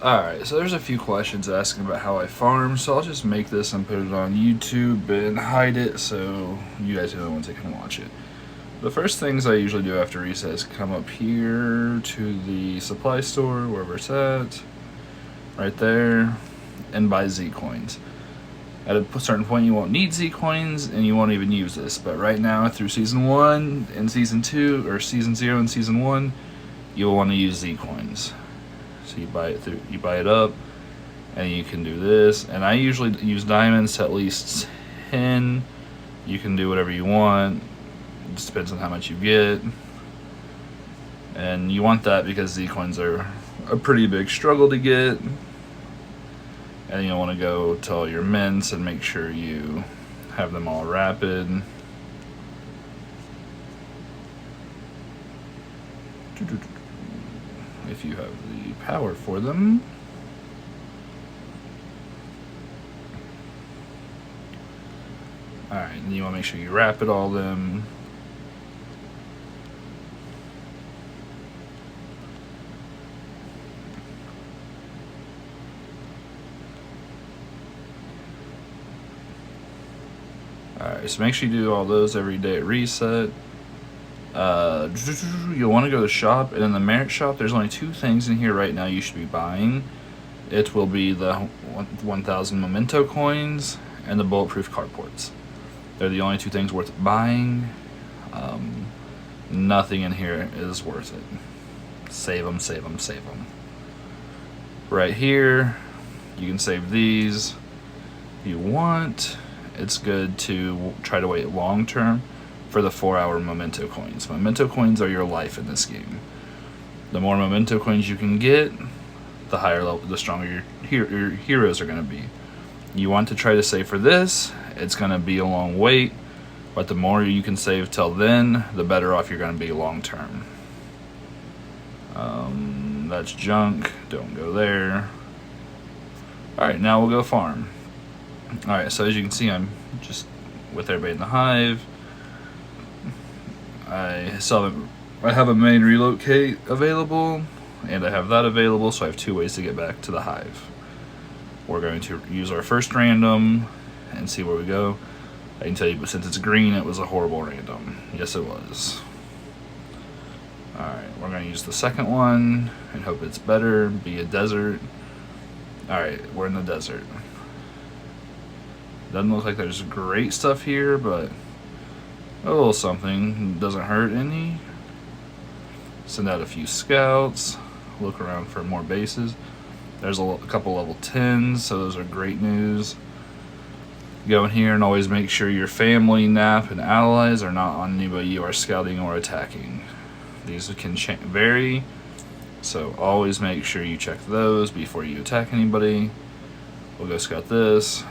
Alright, so there's a few questions asking about how I farm, so I'll just make this and put it on YouTube and hide it so you guys are the ones that can watch it. The first things I usually do after reset is come up here to the supply store, wherever it's at, right there, and buy Z coins. At a certain point you won't need Z coins and you won't even use this, but right now through Season 1 and Season 2, or Season 0 and Season 1, you'll want to use Z coins. So you buy it up, and you can do this. And I usually use diamonds to at least 10. You can do whatever you want. It just depends on how much you get. And you want that because Z coins are a pretty big struggle to get. And you'll want to go to all your mints and make sure you have them all rapid. If you have the power for them. Alright, and you want to make sure you rapid all them. Alright, so make sure you do all those every day at reset. You'll want to go to the shop, and in the merit shop there's only two things in here right now you should be buying. It will be the 1,000 memento coins and the bulletproof carports. They're the only two things worth buying. Nothing in here is worth it. Save them, save them, save them. Right here you can save these if you want. It's good to try to wait long term for the 4-hour memento coins. Memento coins are your life in this game. The more memento coins you can get, the higher level, the stronger your heroes are going to be. You want to try to save for this. It's going to be a long wait, but the more you can save till then, the better off you're going to be long term. That's junk. Don't go there. Alright, now we'll go farm. Alright, so as you can see, I'm just with everybody in the hive. I have a main relocate available, and I have that available, so I have two ways to get back to the hive. We're going to use our first random and see where we go. I can tell you, but since it's green, it was a horrible random. Yes, it was. Alright, we're going to use the second one and hope it's better. Be a desert. Alright, we're in the desert. Doesn't look like there's great stuff here, but a little something doesn't hurt any. Send out a few scouts. Look around for more bases. There's a couple level 10s, so those are great news. Go in here and always make sure your family, nap, and allies are not on anybody you are scouting or attacking. These can vary, so always make sure you check those before you attack anybody. We'll go scout this.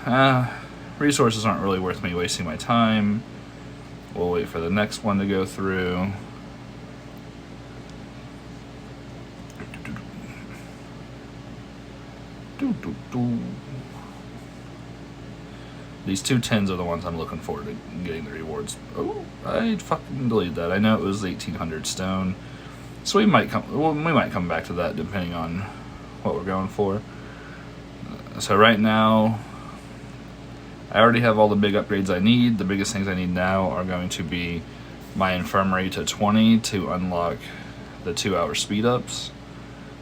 Resources aren't really worth me wasting my time. We'll wait for the next one to go through. These 2 10s are the ones I'm looking forward to getting the rewards. Oh, I fucking deleted that. I know it was 1,800 stone, so we might come back to that depending on what we're going for. So right now, I already have all the big upgrades I need. The biggest things I need now are going to be my infirmary to 20 to unlock the 2-hour speed ups.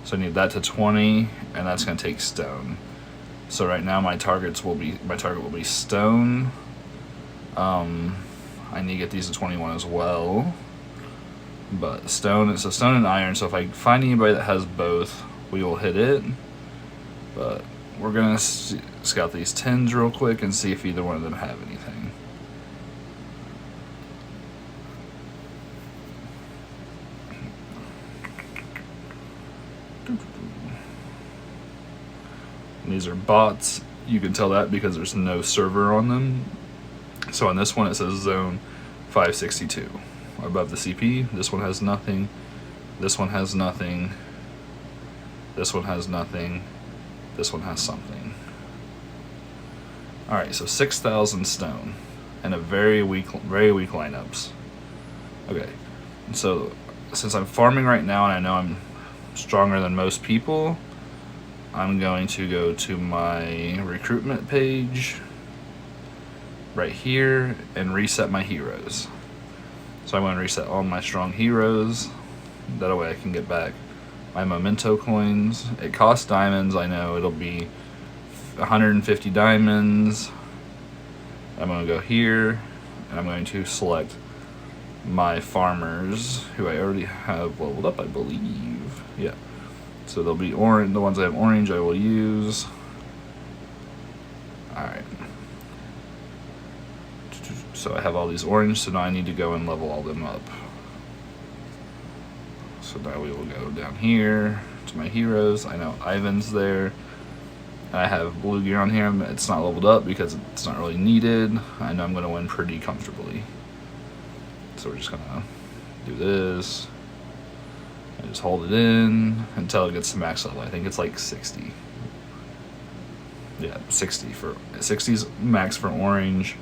So I need that to 20, and that's going to take stone. So right now my target will be stone. I need to get these to 21 as well. But stone and iron. So if I find anybody that has both, we will hit it. But we're gonna scout these 10s real quick and see if either one of them have anything. And these are bots. You can tell that because there's no server on them. So on this one it says zone 562 above the CP. This one has nothing. This one has nothing. This one has nothing. This one has something. Alright, so 6,000 stone and a very weak lineups. Okay, so since I'm farming right now and I know I'm stronger than most people, I'm going to go to my recruitment page right here and reset my heroes. So I'm going to reset all my strong heroes. That way I can get back my memento coins. It costs diamonds, I know. It'll be 150 diamonds. I'm going to go here and I'm going to select my farmers, who I already have leveled up, I believe. Yeah. So they'll be orange. The ones I have orange I will use. Alright. So I have all these orange, so now I need to go and level all them up. So now we will go down here to my heroes. I know Ivan's there. I have blue gear on here. It's not leveled up because it's not really needed. I know I'm going to win pretty comfortably. So we're just going to do this. And just hold it in until it gets to max level. I think it's like 60. Yeah, 60's max for orange.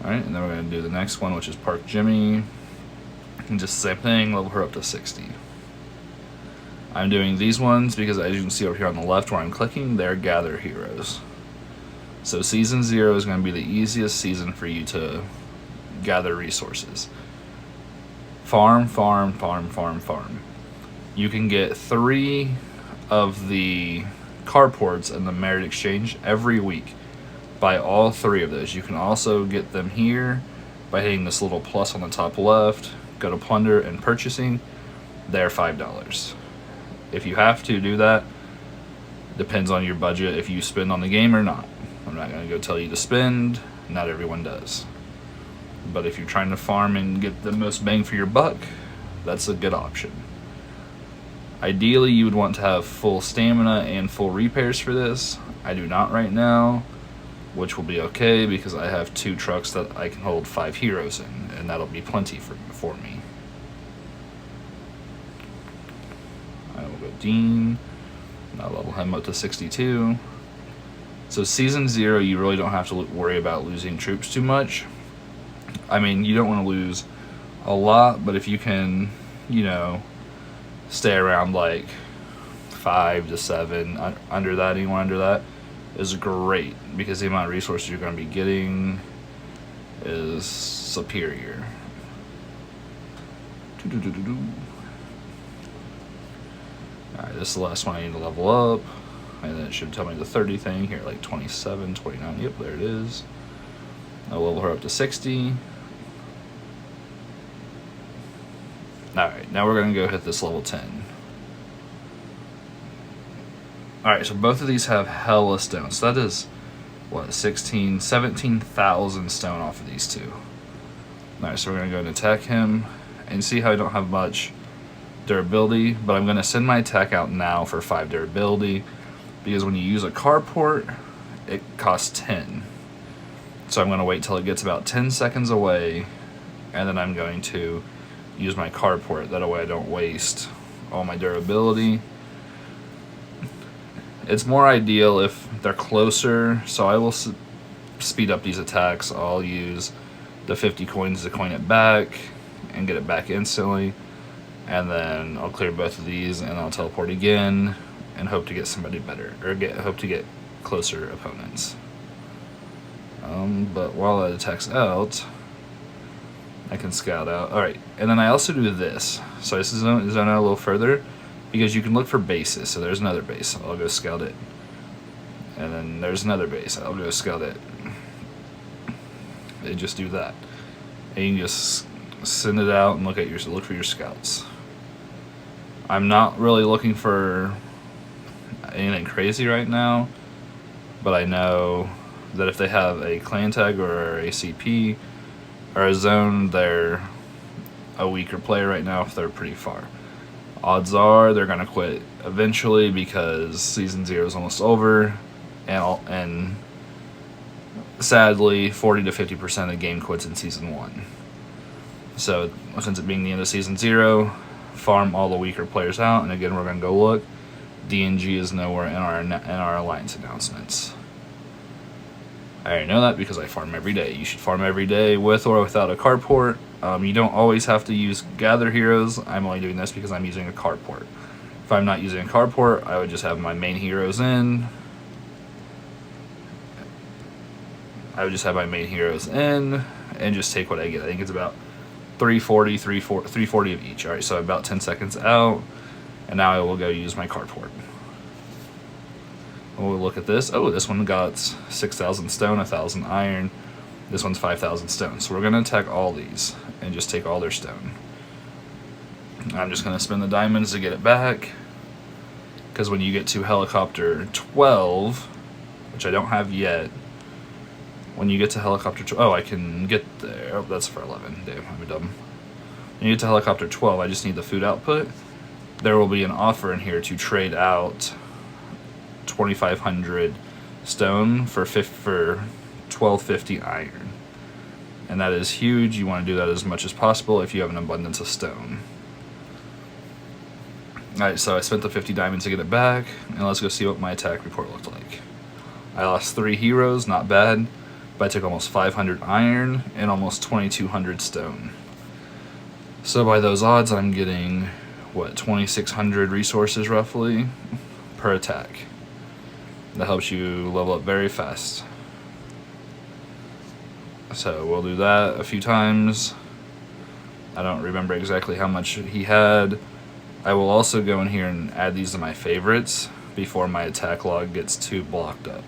Alright, and then we're going to do the next one, which is Park Jimmy. And just the same thing, level her up to 60. I'm doing these ones because, as you can see over here on the left where I'm clicking, they're gather heroes. So season 0 is going to be the easiest season for you to gather resources. Farm, farm, farm, farm, farm. You can get 3 of the carports in the merit exchange every week. Buy all 3 of those. You can also get them here by hitting this little plus on the top left. Go to plunder and purchasing. They're $5. If you have to do that, depends on your budget if you spend on the game or not. I'm not going to go tell you to spend. Not everyone does. But if you're trying to farm and get the most bang for your buck, that's a good option. Ideally, you would want to have full stamina and full repairs for this. I do not right now, which will be okay because I have 2 trucks that I can hold 5 heroes in, and that'll be plenty for me. I will go Dean, and I'll level him up to 62. So season 0, you really don't have to worry about losing troops too much. I mean, you don't want to lose a lot, but if you can, you know, stay around like 5 to 7, under that, anyone under that, is great because the amount of resources you're going to be getting is superior. Alright, this is the last one I need to level up. And then it should tell me the 30 thing here, like 27, 29. Yep, there it is. I'll level her up to 60. Alright, now we're going to go hit this level 10. Alright, so both of these have hella stone. So that is, what, 17,000 stone off of these 2. Alright, so we're going to go and attack him. And see how I don't have much durability, but I'm going to send my attack out now for 5 durability. Because when you use a carport, it costs 10. So I'm going to wait till it gets about 10 seconds away, and then I'm going to use my carport. That way I don't waste all my durability. It's more ideal if they're closer, so I will speed up these attacks. I'll use the 50 coins to coin it back and get it back instantly, and then I'll clear both of these and I'll teleport again and hope to get somebody better, or hope to get closer opponents. But while that attacks out, I can scout out. Alright, and then I also do this. So this is zone out a little further, because you can look for bases. So there's another base. I'll go scout it. And then there's another base. I'll go scout it. And just do that. And you can just send it out and look for your scouts. I'm not really looking for anything crazy right now, but I know that if they have a clan tag or a CP or a zone, they're a weaker player right now if they're pretty far. Odds are they're going to quit eventually because season 0 is almost over, and sadly 40 to 50% of the game quits in season 1. So since it being the end of season 0, farm all the weaker players out, and again we're going to go look. DNG is nowhere in our alliance announcements. I already know that because I farm every day. You should farm every day with or without a carport. You don't always have to use gather heroes. I'm only doing this because I'm using a carport If I'm not using a carport, I would just have my main heroes in. And just take what I get. I think it's about 340 of each. Alright, so about 10 seconds out. And now I will go use my carport. We'll look at this. Oh, this one got 6,000 stone, 1,000 iron. This one's 5,000 stone. So we're going to attack all these and just take all their stone. I'm just going to spend the diamonds to get it back. Because when you get to helicopter 12, which I don't have yet, when you get to helicopter 12, oh, I can get there. Oh, that's for 11. Damn, I'm dumb. When you get to helicopter 12, I just need the food output. There will be an offer in here to trade out 2,500 stone for 1,250 iron. And that is huge. You want to do that as much as possible if you have an abundance of stone. Alright, so I spent the 50 diamonds to get it back, and let's go see what my attack report looked like. I lost 3 heroes, not bad, but I took almost 500 iron and almost 2,200 stone. So by those odds, I'm getting, what, 2,600 resources roughly per attack. That helps you level up very fast. So we'll do that a few times. I don't remember exactly how much he had. I will also go in here and add these to my favorites before my attack log gets too blocked up.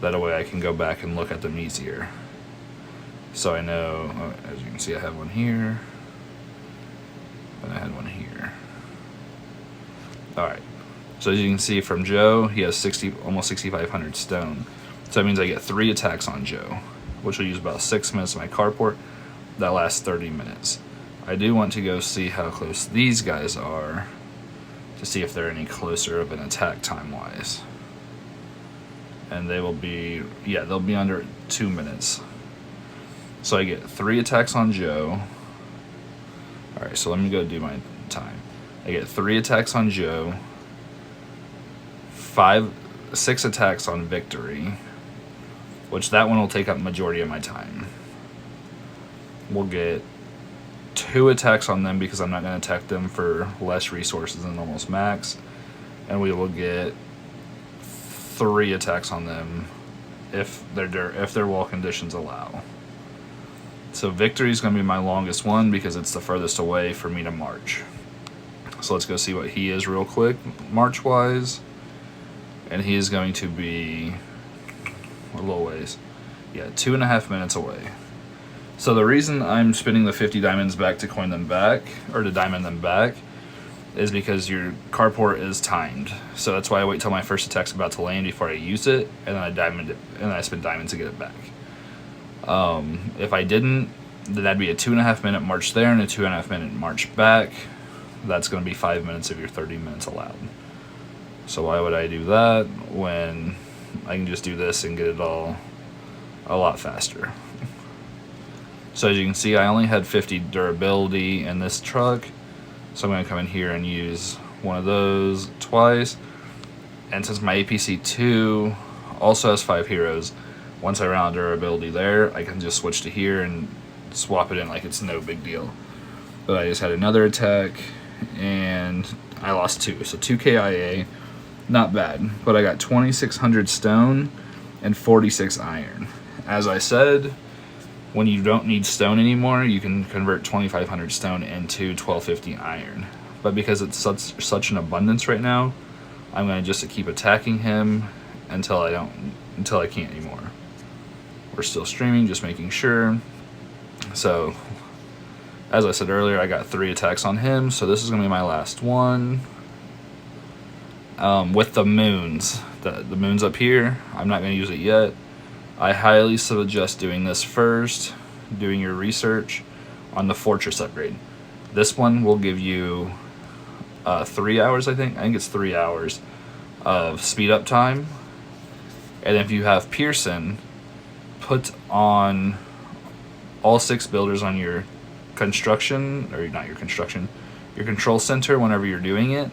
That way I can go back and look at them easier. So I know, as you can see, I have one here, and I had one here. Alright, so as you can see from Joe, he has almost 6,500 stone. So that means I get 3 attacks on Joe, which will use about 6 minutes of my carport. That lasts 30 minutes. I do want to go see how close these guys are to see if they're any closer of an attack time-wise. And they will be, yeah, they'll be under 2 minutes. So I get 3 attacks on Joe. Alright, so let me go do my time. I get 3 attacks on Joe, 6 attacks on Victory, which that one will take up majority of my time. We'll get 2 attacks on them because I'm not going to attack them for less resources than almost max. And we will get 3 attacks on them if their wall conditions allow. So Victory is going to be my longest one because it's the furthest away for me to march. So let's go see what he is real quick, march-wise. And he is going to be a little ways. Yeah, 2.5 minutes away. So the reason I'm spending the 50 diamonds back to coin them back, or to diamond them back, is because your carport is timed. So that's why I wait till my first attack's about to land before I use it, and then I diamond it, and then I spend diamonds to get it back. If I didn't, then that'd be a 2.5 minute march there and a 2.5 minute march back. That's going to be 5 minutes of your 30 minutes allowed. So why would I do that when I can just do this and get it all a lot faster? So as you can see, I only had 50 durability in this truck. So I'm going to come in here and use one of those twice. And since my APC-2 also has 5 heroes, once I run out of durability there, I can just switch to here and swap it in like it's no big deal. But I just had another attack, and I lost 2. So 2 KIA, not bad. But I got 2,600 stone and 46 iron. As I said, when you don't need stone anymore, you can convert 2,500 stone into 1,250 iron. But because it's such an abundance right now, I'm going to just keep attacking him until I can't anymore. We're still streaming, just making sure. So, as I said earlier, I got 3 attacks on him, so this is going to be my last one. With the moons. The moons up here, I'm not going to use it yet. I highly suggest doing this first, doing your research on the fortress upgrade. This one will give you 3 hours, I think it's 3 hours of speed up time. And if you have Pearson, put on all 6 builders on your construction, or not your construction, your control center whenever you're doing it.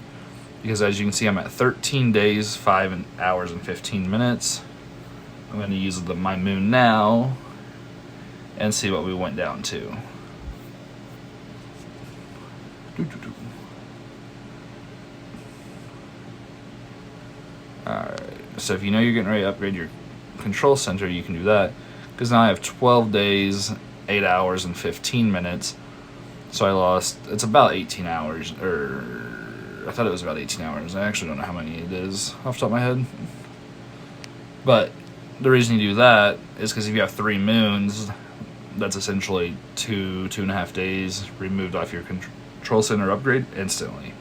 Because as you can see, I'm at 13 days, 5 hours and 15 minutes. I'm going to use my moon now and see what we went down to. Alright, so if you know you're getting ready to upgrade your control center, you can do that. Because now I have 12 days, 8 hours, and 15 minutes. So I lost, it's about 18 hours, or I thought it was about 18 hours. I actually don't know how many it is off the top of my head. But the reason you do that is because if you have 3 moons, that's essentially 2.5 days removed off your control center upgrade instantly.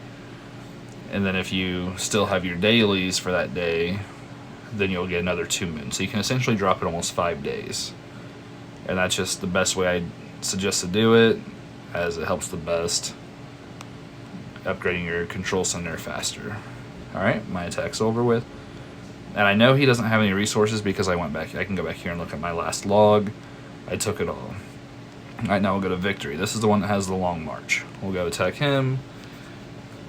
And then if you still have your dailies for that day, then you'll get another 2 moons. So you can essentially drop it almost 5 days. And that's just the best way I suggest to do it, as it helps the best upgrading your control center faster. Alright, my attack's over with. And I know he doesn't have any resources because I went back. I can go back here and look at my last log. I took it all. Alright, now we'll go to victory. This is the one that has the long march. We'll go attack him.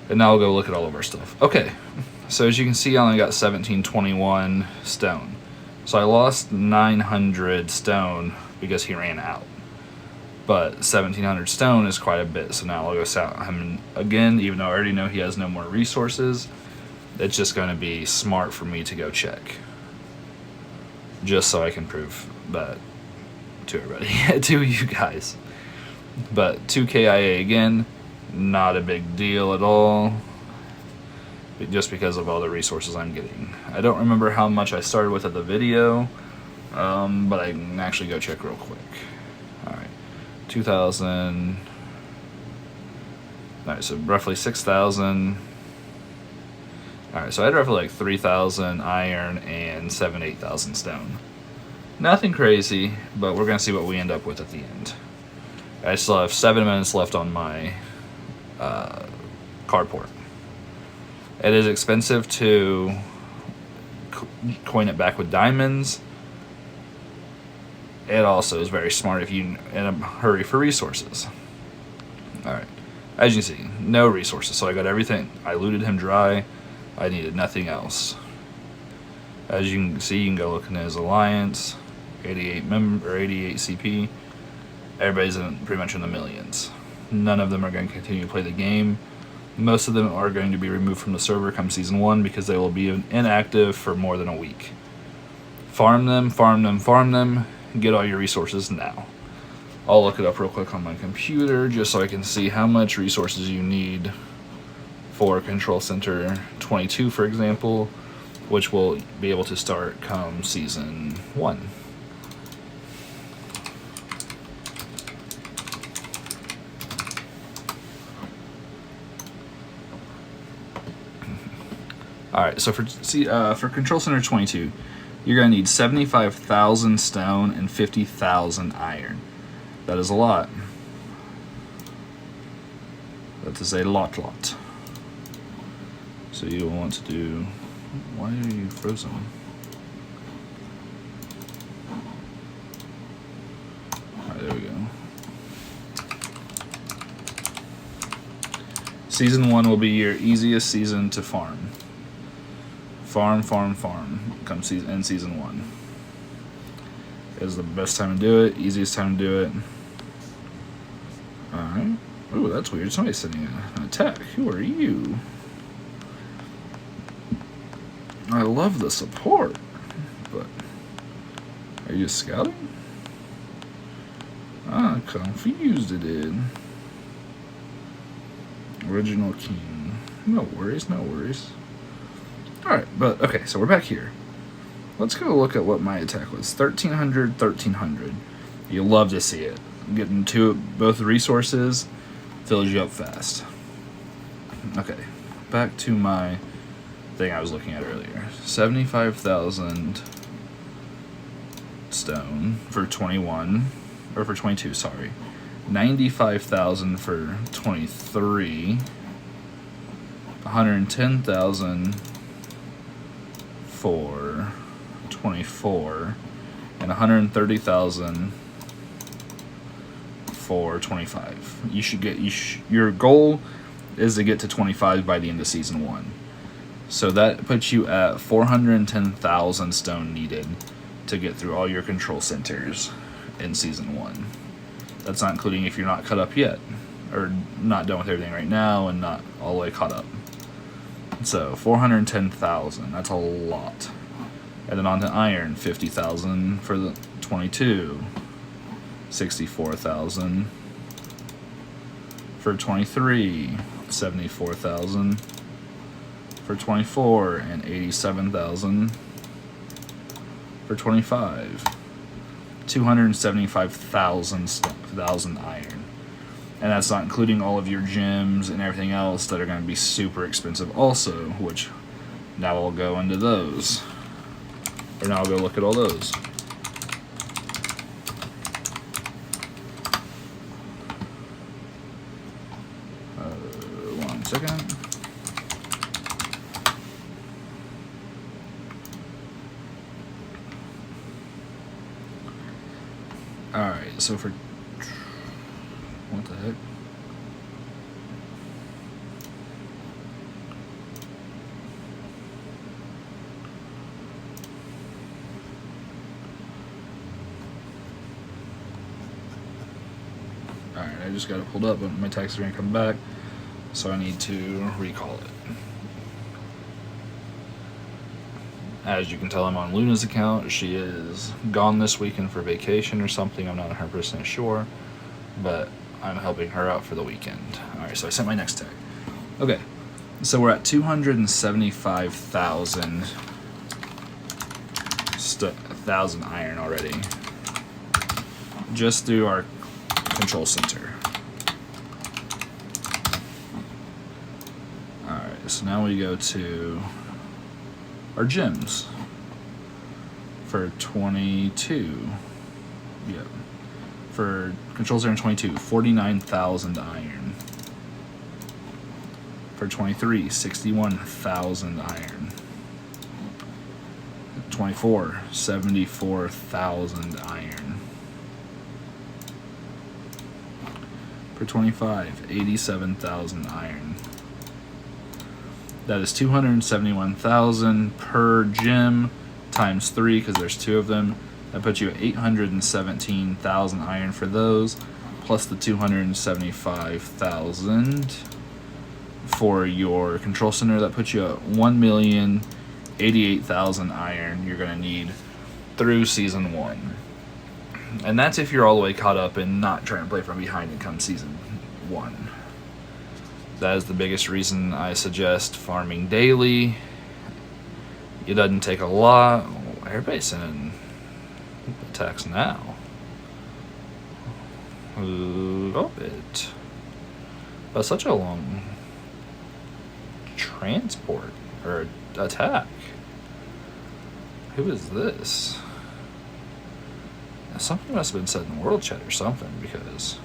And now we'll go look at all of our stuff. Okay, so as you can see, I only got 1721 stone. So I lost 900 stone because he ran out. But 1700 stone is quite a bit, so now I'll go scout him again, even though I already know he has no more resources. It's just going to be smart for me to go check. Just so I can prove that to everybody, to you guys. But 2 KIA again, not a big deal at all. Just because of all the resources I'm getting. I don't remember how much I started with at the video, but I can actually go check real quick. Alright, 2,000. Alright, so roughly 6,000. Alright, so I had roughly like 3,000 iron and 8,000 stone. Nothing crazy, but we're going to see what we end up with at the end. I still have 7 minutes left on my carport. It is expensive to coin it back with diamonds. It also is very smart if you're in a hurry for resources. Alright, as you can see, no resources, so I got everything. I looted him dry. I needed nothing else. As you can see, you can go look in his alliance. 88 CP. Everybody's pretty much in the millions. None of them are going to continue to play the game. Most of them are going to be removed from the server come Season 1 because they will be inactive for more than a week. Farm them, farm them, farm them. Get all your resources now. I'll look it up real quick on my computer just so I can see how much resources you need for Control Center 22, for example, which will be able to start come Season 1. Alright, so for Control Center 22, you're going to need 75,000 stone and 50,000 iron. That is a lot. That is a lot. So you want to do... Why are you frozen? Alright, there we go. Season 1 will be your easiest season to farm. Farm, come season 1. It is the best time to do it, easiest time to do it. Alright. Ooh, that's weird. Somebody's sending an attack. Who are you? I love the support, but are you scouting? Ah, confused it is. Original king. No worries, no worries. Alright, but okay, so we're back here. Let's go look at what my attack was. 1,300, 1,300. You love to see it. Getting both resources fills you up fast. Okay, back to my thing I was looking at earlier. 75,000 stone for 21, or for 22, sorry. 95,000 for 23. 110,000 for 24, and 130,000 for 25. You should get your goal is to get to 25 by the end of Season 1. So that puts you at 410,000 stone needed to get through all your control centers in Season 1. That's not including if you're not cut up yet. or not done with everything right now and not all the way caught up. So 410,000, that's a lot. And then on to iron, 50,000 for the 22, 64,000 for 23, 74,000 for 24, and 87,000 for 25. 275,000 iron. And that's not including all of your gems and everything else that are going to be super expensive also, which now I'll go into those. Or now I'll go look at all those. One second. Alright, so for... what the heck? Alright, I just got it pulled up, but my text is going to come back, so I need to recall it. As you can tell, I'm on Luna's account. She is gone this weekend for vacation or something. I'm not 100% sure, but I'm helping her out for the weekend. Alright, so I sent my next tag. Okay, so we're at 275,000 thousand iron already, just through our control center. Alright, so now we go to our gems for 22. Yep. For control center 22, 49,000 iron. For 23, 61,000 iron. 24, 74,000 iron. For 25, 87,000 iron. That is 271,000 per gem times 3 because there's 2 of them. That puts you at 817,000 iron for those, plus the 275,000 for your control center. That puts you at 1,088,000 iron you're going to need through season 1. And that's if you're all the way caught up and not trying to play from behind and come season 1. That is the biggest reason I suggest farming daily. It doesn't take a lot. Oh, everybody's sending attacks now. Love it. But such a long transport or attack. Who is this? Something must have been said in world chat or something, because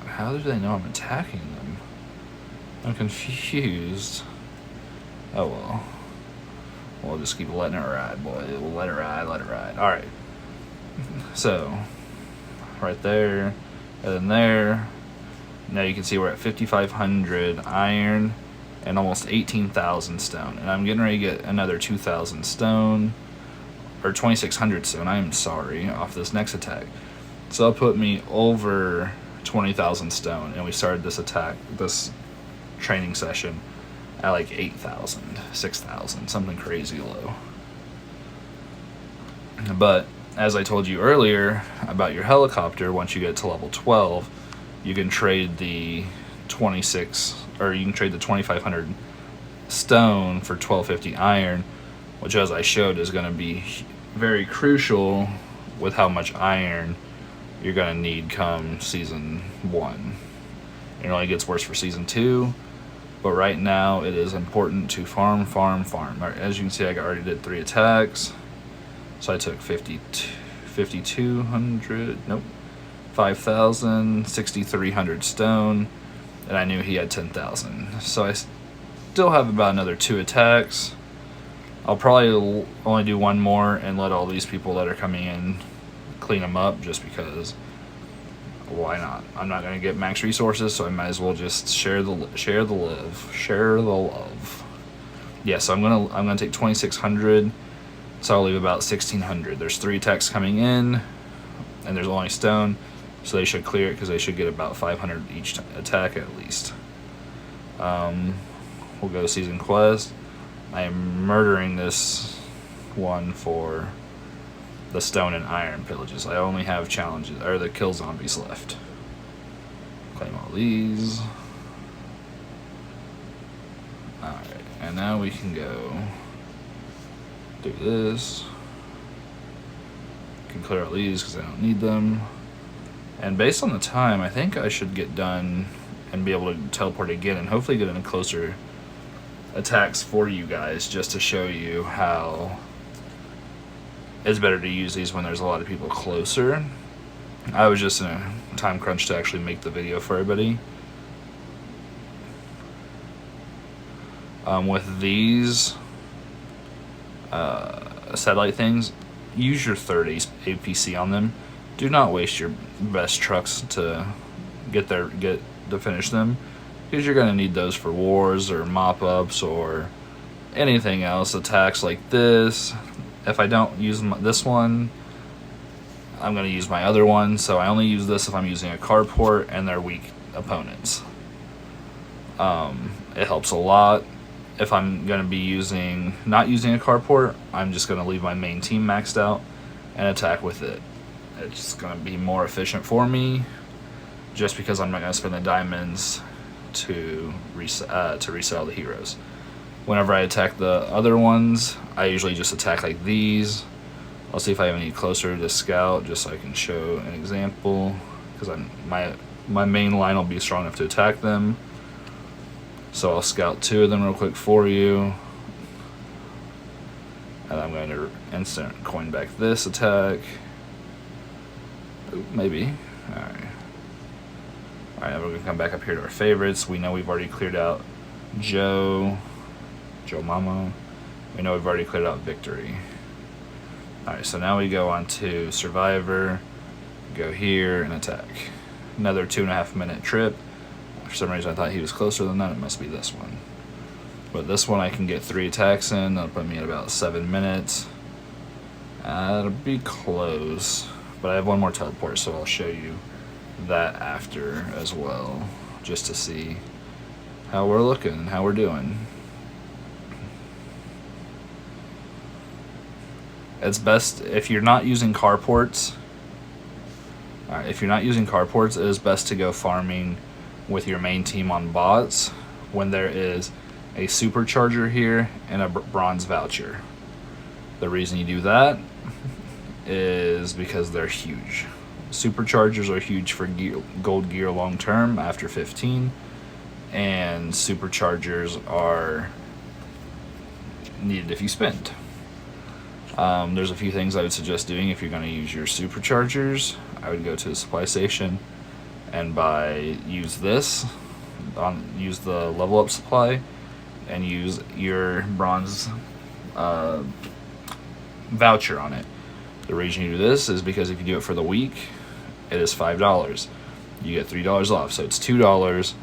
how do they know I'm attacking them? I'm confused. Oh well. We'll just keep letting it ride, boy. We'll let it ride, let it ride. Alright. So, right there, and then there. Now you can see we're at 5,500 iron and almost 18,000 stone. And I'm getting ready to get another 2,000 stone, or 2,600 stone, I'm sorry, off this next attack. So that'll put me over 20,000 stone, and we started this attack, this training session, at like 8,000, 6,000, something crazy low. But as I told you earlier about your helicopter, once you get to level 12, you can trade the 2,500 stone for 1,250 iron, which, as I showed, is going to be very crucial with how much iron you're going to need come season 1. It only gets worse for season 2, but right now it is important to farm. As you can see, I already did 3 attacks, so I took 5,000, 6,300 stone, and I knew he had 10,000. So I still have about another 2 attacks. I'll probably only do 1 more and let all these people that are coming in clean them up, just because why not? I'm not going to get max resources, so I might as well just share the love. Yeah, so I'm gonna take 2,600, so I'll leave about 1,600. There's 3 attacks coming in, and there's only stone, So they should clear it because they should get about 500 each attack at least. We'll go Season Quest. I am murdering this one for the stone and iron pillages. I only have challenges, or the kill zombies left. Claim all these. Alright, and now we can go do this. Can clear all these because I don't need them. And based on the time, I think I should get done and be able to teleport again and hopefully get in closer attacks for you guys, just to show you how it's better to use these when there's a lot of people closer. I was just in a time crunch to actually make the video for everybody. With these satellite things, use your 30 APC on them. Do not waste your best trucks to to finish them, because you're going to need those for wars or mop-ups or anything else, attacks like this. If I don't use this one, I'm going to use my other one, so I only use this if I'm using a carport and they're weak opponents. It helps a lot. If I'm going to be not using a carport, I'm just going to leave my main team maxed out and attack with it. It's going to be more efficient for me, just because I'm not going to spend the diamonds to resell the heroes. Whenever I attack the other ones, I usually just attack like these. I'll see if I have any closer to scout, just so I can show an example, because my main line will be strong enough to attack them. So I'll scout 2 of them real quick for you, and I'm going to instant coin back this attack. Ooh, maybe. Alright. Alright, now we're going to come back up here to our favorites. We know we've already cleared out Joe Mama. We know we've already cleared out Victory. Alright, so now we go on to Survivor, go here and attack. Another 2.5 minute trip. For some reason I thought he was closer than that. It must be this one. But this one I can get 3 attacks in. That'll put me at about 7 minutes. It'll be close. But I have one more teleport, so I'll show you that after as well, just to see how we're looking and how we're doing. It's best if you're not using carports. Alright, if you're not using carports, it is best to go farming with your main team on bots when there is a supercharger here and a bronze voucher. The reason you do that is because they're huge. Superchargers are huge for gold gear long term after 15, and superchargers are needed if you spend. There's a few things I would suggest doing if you're going to use your superchargers. I would go to the supply station and use the level up supply and use your bronze voucher on it. The reason you do this is because if you do it for the week, it is $5. You get $3 off, so it's $2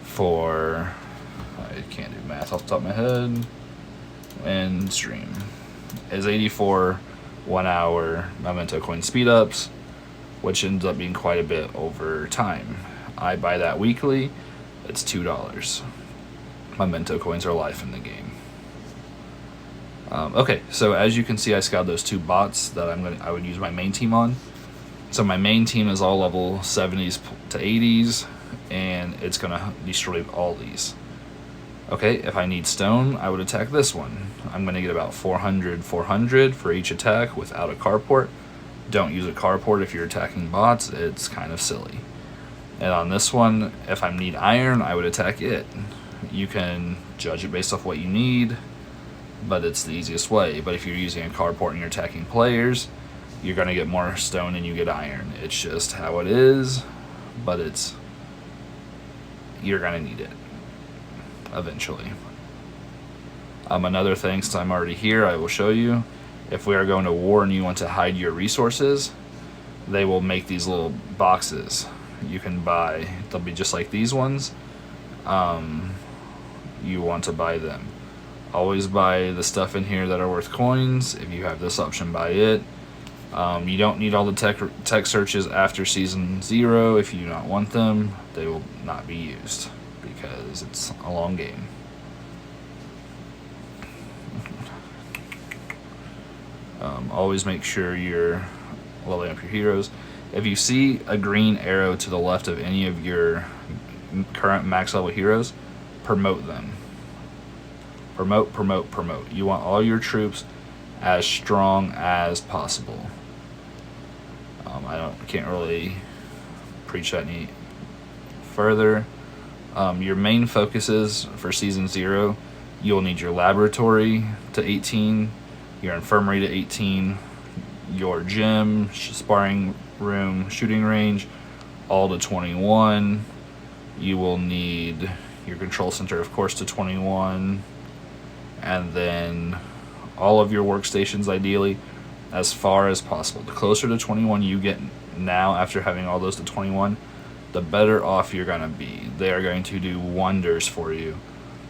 for, I can't do math off the top of my head, and stream is 84 1 hour memento coin speed ups, which ends up being quite a bit over time. I buy that weekly. It's $2. Memento coins are life in the game. Okay, so as you can see, I scouted those 2 bots that I would use my main team on. So my main team is all level 70s to 80s, and it's gonna destroy all these. Okay, if I need stone, I would attack this one. I'm gonna get about 400 for each attack without a carport. Don't use a carport if you're attacking bots. It's kind of silly. And on this one, if I need iron, I would attack it. You can judge it based off what you need, but it's the easiest way. But if you're using a carport and you're attacking players, you're going to get more stone and you get iron. It's just how it is, but you're going to need it eventually. Another thing, since I'm already here, I will show you. If we are going to war and you want to hide your resources, they will make these little boxes you can buy. They'll be just like these ones. You want to buy them. Always buy the stuff in here that are worth coins. If you have this option, buy it. You don't need all the tech searches after Season 0. If you do not want them, they will not be used because it's a long game. Always make sure you're leveling up your heroes. If you see a green arrow to the left of any of your current max level heroes, promote them. Promote, promote, promote. You want all your troops as strong as possible. Can't really preach that any further. Your main focuses for Season 0, you'll need your laboratory to 18, your infirmary to 18, your gym, sparring room, shooting range, all to 21. You will need your control center, of course, to 21. And then all of your workstations, ideally, as far as possible. The closer to 21 you get now after having all those to 21, the better off you're going to be. They are going to do wonders for you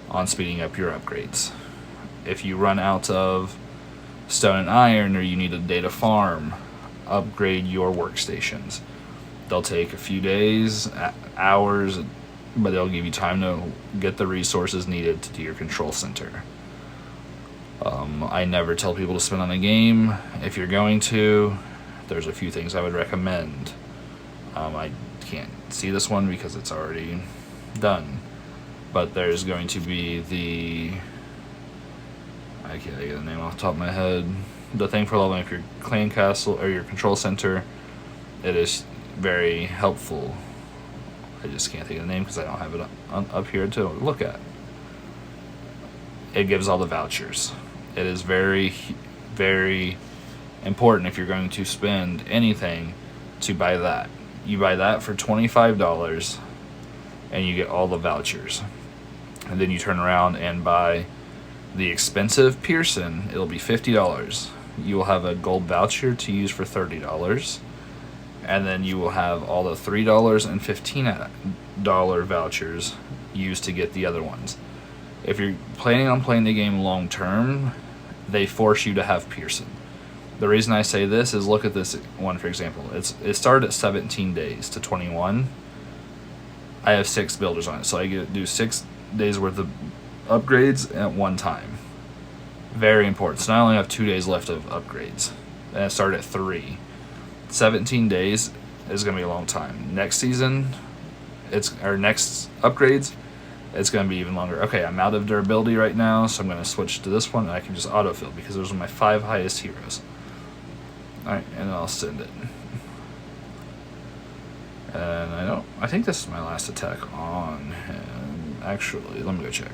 on speeding up your upgrades. If you run out of stone and iron or you need a data farm, upgrade your workstations. They'll take a few days, hours, but they'll give you time to get the resources needed to do your control center. I never tell people to spend on a game. If you're going to, there's a few things I would recommend. I can't see this one because it's already done, but there's going to be I can't get the name off the top of my head. The thing for leveling up your clan castle or your control center. It is very helpful. I just can't think of the name because I don't have it up here to look at. It gives all the vouchers. It is very, very important if you're going to spend anything to buy that. You buy that for $25 and you get all the vouchers. And then you turn around and buy the expensive Pearson. It'll be $50. You will have a gold voucher to use for $30. And then you will have all the $3 and $15 vouchers used to get the other ones. If you're planning on playing the game long term, they force you to have Pearson. The reason I say this is look at this one, for example. It started at 17 days to 21. I have 6 builders on it, so I get to do 6 days worth of upgrades at one time. Very important. So now I only have 2 days left of upgrades. And I started at 3. 17 days is going to be a long time. Next season, next upgrades, it's going to be even longer. Okay, I'm out of durability right now, so I'm going to switch to this one, and I can just autofill because those are my 5 highest heroes. Alright, and I'll send it. And I think this is my last attack on him. Actually, let me go check.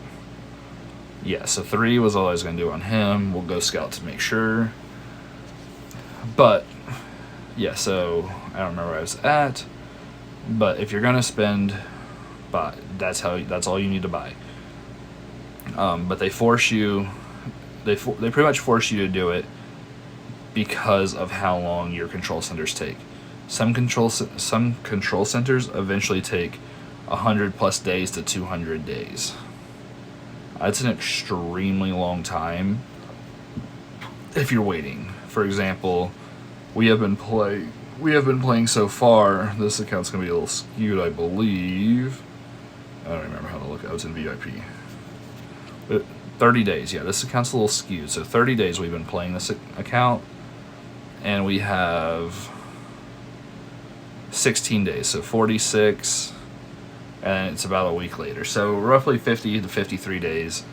Yeah, so 3 was all I was going to do on him. We'll go scout to make sure. But, yeah, so I don't remember where I was at. But if you're going to spend, that's all you need to buy. But they force you, they pretty much force you to do it because of how long your control centers take. Some control centers eventually take 100+ days to 200 days. That's an extremely long time if you're waiting. For example, we have been playing so far. This account's gonna be a little skewed, I believe. I don't remember how to look. I was in VIP. But 30 days. Yeah, this account's a little skewed. So 30 days we've been playing this account, and we have 16 days. So 46. And it's about a week later. So roughly 50 to 53 days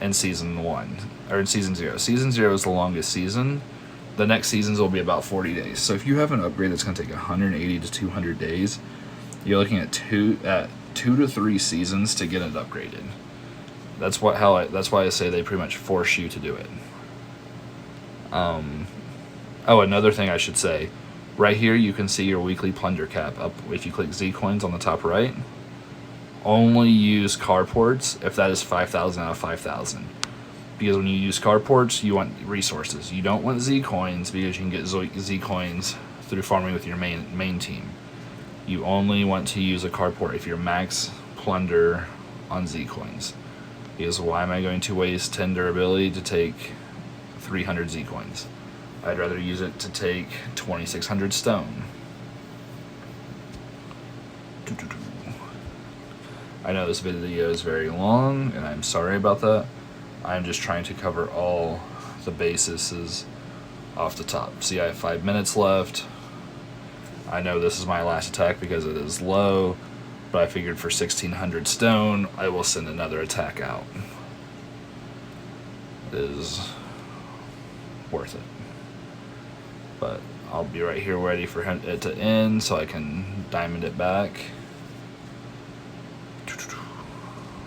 in Season 1, or in Season 0. Season 0 is the longest season. The next seasons will be about 40 days. So if you have an upgrade that's going to take 180 to 200 days, you're looking at 2 to 3 seasons to get it upgraded. That's why I say they pretty much force you to do it. Another thing I should say. Right here you can see your weekly plunder cap up. If you click Z coins on the top right, only use carports if that is 5,000 out of 5,000. Because when you use carports, you want resources. You don't want Z coins because you can get Z coins through farming with your main team. You only want to use a carport if you're max plunder on Z coins. Because why am I going to waste 10 durability to take 300 Z coins? I'd rather use it to take 2,600 stone. I know this video is very long, and I'm sorry about that. I'm just trying to cover all the bases off the top. See, I have 5 minutes left. I know this is my last attack because it is low, but I figured for 1,600 stone, I will send another attack out. It is worth it. But I'll be right here ready for it to end so I can diamond it back.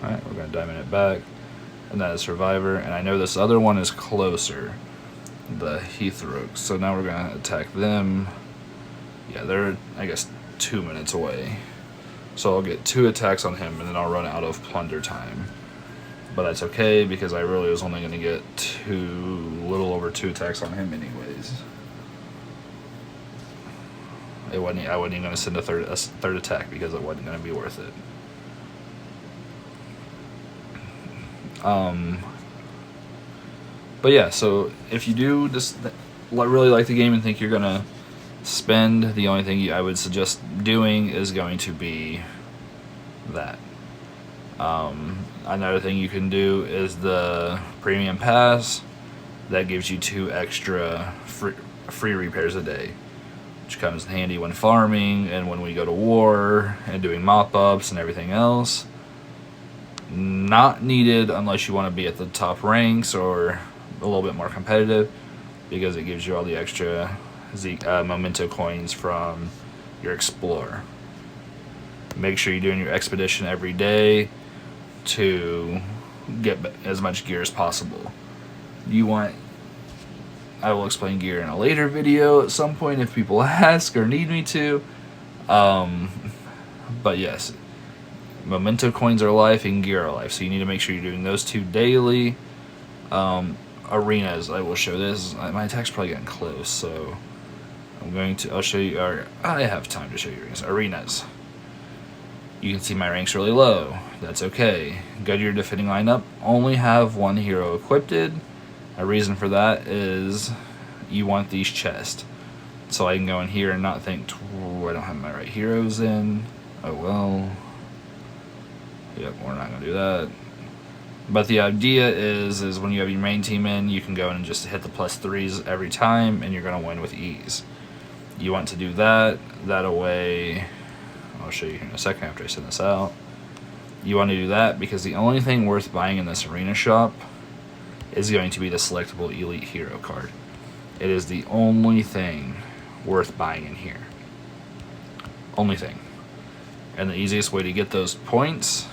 Alright, we're going to diamond it back. And that is Survivor. And I know this other one is closer, the Heathrow. So now we're going to attack them. Yeah, they're, I guess, 2 minutes away. So I'll get 2 attacks on him, and then I'll run out of plunder time. But that's okay, because I really was only going to get little over 2 attacks on him anyways. I wasn't even going to send a third attack because it wasn't going to be worth it. But yeah, so if you do just really like the game and think you're going to spend, the only thing I would suggest doing is going to be that. Another thing you can do is the premium pass. That gives you 2 extra free repairs a day, which comes in handy when farming and when we go to war and doing mop-ups and everything else. Not needed unless you want to be at the top ranks or a little bit more competitive, because it gives you all the extra memento coins from your explorer. Make sure you're doing your expedition every day to get as much gear as possible. I will explain gear in a later video at some point if people ask or need me to. But yes, memento coins are life and gear are life, so you need to make sure you're doing those 2 daily. Arenas, I will show this. My attack's probably getting close, so I'll show you, or I have time to show you arenas. You can see my rank's really low. That's okay. Go to your defending lineup. Only have 1 hero equipped. A reason for that is you want these chests. So I can go in here and not think, I don't have my right heroes in. Oh well. Yep, we're not going to do that. But the idea is when you have your main team in, you can go in and just hit the +3s every time, and you're going to win with ease. You want to do that. That away. I'll show you here in a second after I send this out. You want to do that because the only thing worth buying in this arena shop is going to be the selectable elite hero card. It is the only thing worth buying in here. Only thing. And the easiest way to get those points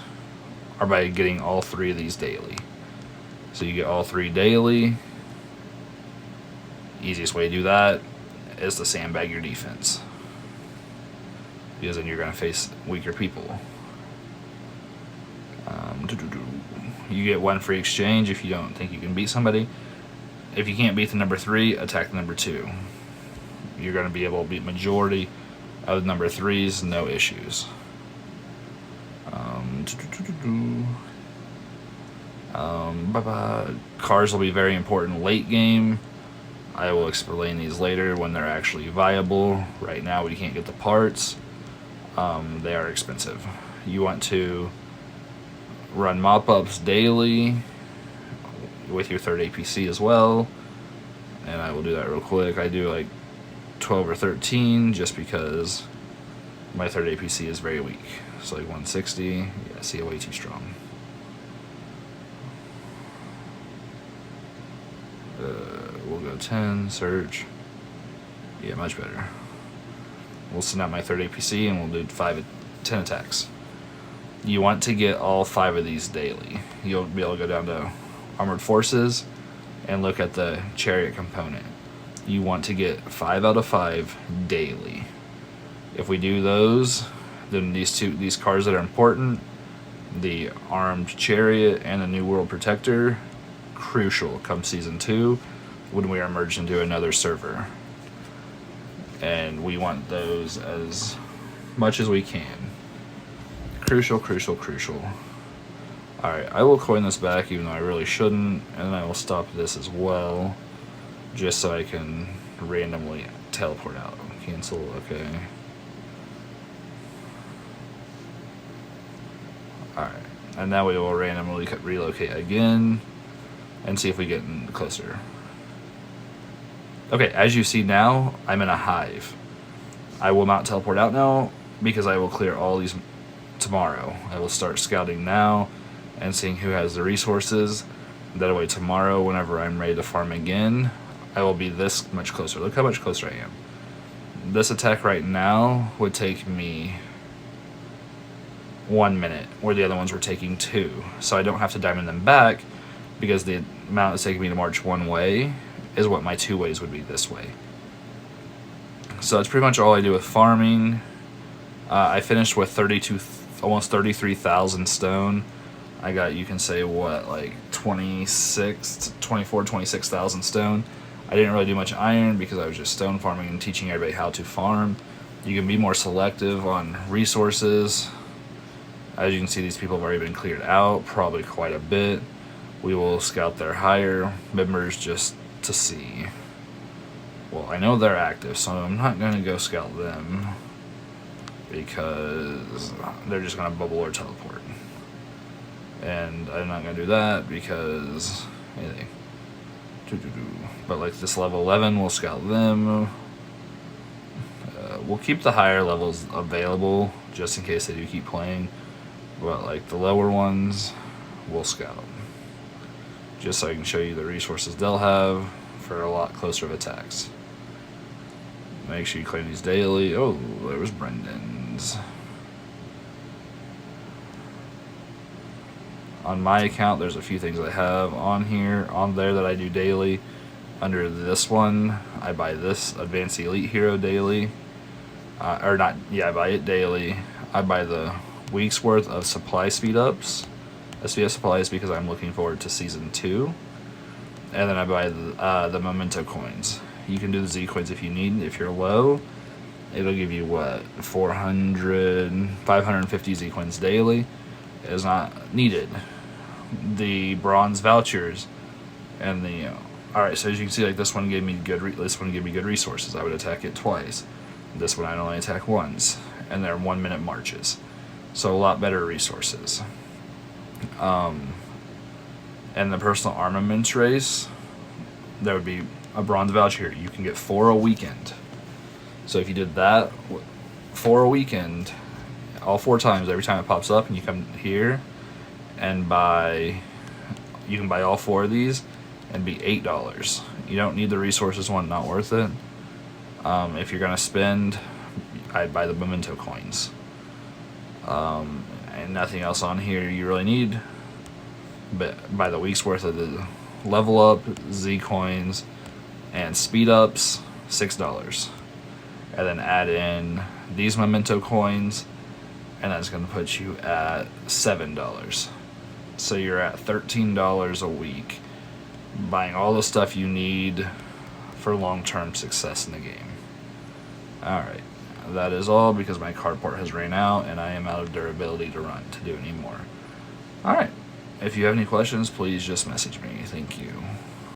are by getting all 3 of these daily. So you get all 3 daily. Easiest way to do that is to sandbag your defense, because then you're going to face weaker people. You get 1 free exchange if you don't think you can beat somebody. If you can't beat the number 3, attack the number 2. You're going to be able to beat majority of the number 3s, no issues. Cars will be very important late game. I will explain these later when they're actually viable. Right now we can't get the parts. They are expensive. You want to run mop-ups daily with your 3rd APC as well, and I will do that real quick. I do like 12 or 13 just because my 3rd APC is very weak. So like 160, yeah, see, way too strong. We'll go 10, search. Yeah, much better. We'll send out my 3rd APC and we'll do 10 attacks. You want to get all 5 of these daily. You'll be able to go down to Armored Forces and look at the Chariot component. You want to get 5 out of 5 daily. If we do those, then these cars that are important, the Armed Chariot and the New World Protector, crucial come Season 2 when we are merged into another server. And we want those as much as we can. Crucial, crucial, crucial. Alright, I will coin this back even though I really shouldn't, and I will stop this as well. just so I can randomly teleport out. Cancel, okay. Alright, and now we will randomly relocate again and see if we get closer. Okay, as you see now, I'm in a hive. I will not teleport out now because I will clear all these tomorrow. I will start scouting now and seeing who has the resources. That way tomorrow, whenever I'm ready to farm again, I will be this much closer. Look how much closer I am. This attack right now would take me 1 minute, where the other ones were taking 2. So I don't have to diamond them back because the amount it's taking me to march one way is what my 2 ways would be this way. So that's pretty much all I do with farming. I finished with almost 33,000 stone. I got, you can say, what, like 26,000 stone. I didn't really do much iron because I was just stone farming and teaching everybody how to farm. You can be more selective on resources. As you can see, these people have already been cleared out, probably quite a bit. We will scout their higher members just to see. Well, I know they're active, so I'm not going to go scout them because they're just going to bubble or teleport. And I'm not going to do that because anything. But like this level 11, we'll scout them. We'll keep the higher levels available just in case they do keep playing. But like the lower ones, we'll scout. Just so I can show you the resources they'll have for a lot closer of attacks. Make sure you claim these daily. Oh, there was Brendan's. On my account, there's a few things I have on there that I do daily. Under this one, I buy this Advanced Elite Hero daily. I buy it daily. I buy the week's worth of supply speed ups. SVS supplies because I'm looking forward to Season 2. And then I buy the Memento coins. You can do the Z coins if you need. If you're low, it'll give you, what, 550 Z coins daily. It is not needed. The bronze vouchers and the alright, so as you can see, like this one gave me good resources. I would attack it twice. This one I'd only attack once, and they're 1 minute marches, so a lot better resources. And the personal armaments race, there would be a bronze voucher. You can get 4 a weekend. So if you did that 4 a weekend, all 4 times, every time it pops up, and you come here and you can buy all 4 of these and be $8. You don't need the resources one, not worth it. If you're gonna spend, I'd buy the Memento coins. And nothing else on here you really need, but buy the week's worth of the level up, Z coins, and speed ups, $6. And then add in these Memento coins, and that's going to put you at $7. So you're at $13 a week, buying all the stuff you need for long-term success in the game. Alright, that is all because my carport has ran out and I am out of durability to do anymore. Alright, if you have any questions, please just message me. Thank you.